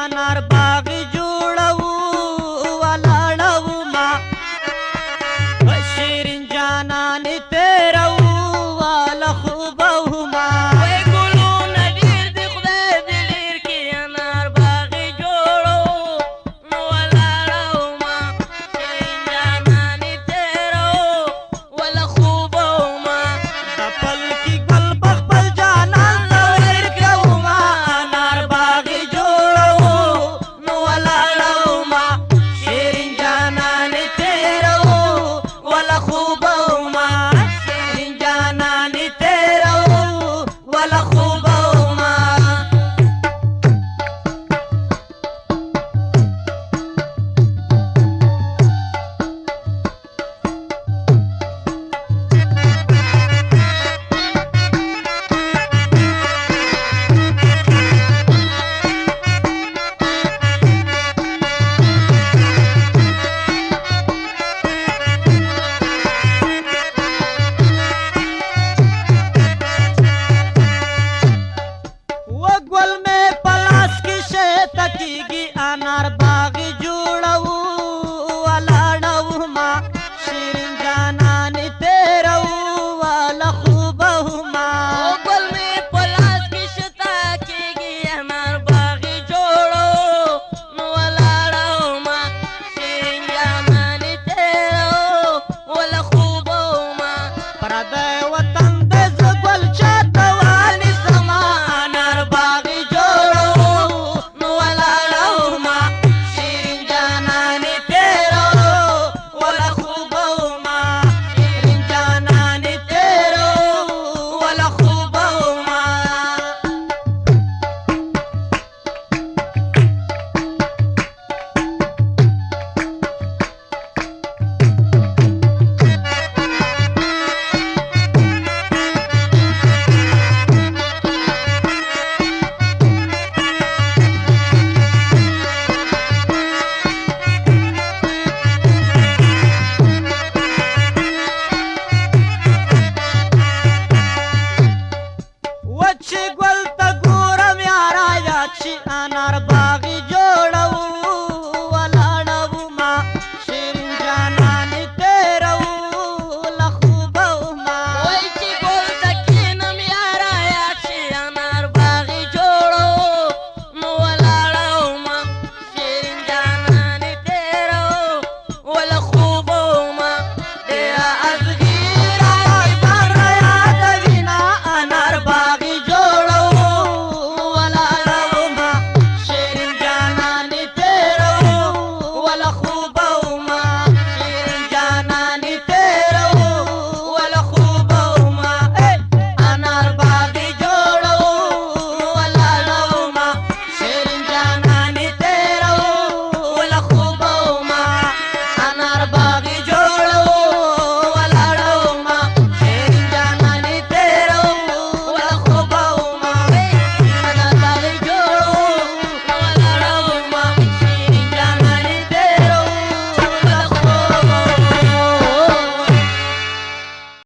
انار باغ جوړو ولاړو ما شیرین جانان تیرو والا خوبو ما وای ګلونه ډېر دي خدای دې ډېر کړي انار باغ جوړو ولاړو ما شیرین جانانې تېرو ولا خوبو ما د پل کی ګل بخبل جانان ته ورکو ما انار باغ جوړو ولاړو ما شیرین جانان تیرو والا خوبو ما شیرین جانان تیرو والا خوبو ما وګل مې پلاس کې شه تکيږي انار باغ جوړو ولاړو ما شیرین جانان تیرو والا خوبو ما او ګل مې په لاس کې شته کېږي انار باغ جوړو نو ولاړو ما شیرین جانانې تېرو ولا خوبو ما پردی وطن د زګل چاته والی سما انار باغ جوړو نو ولاړو ما شیرین جانان تیرو والا خوبو ما شیرین جانان تیرو والا خوبو ما وچ ګل ته ګورم یارا یا چې انار باغ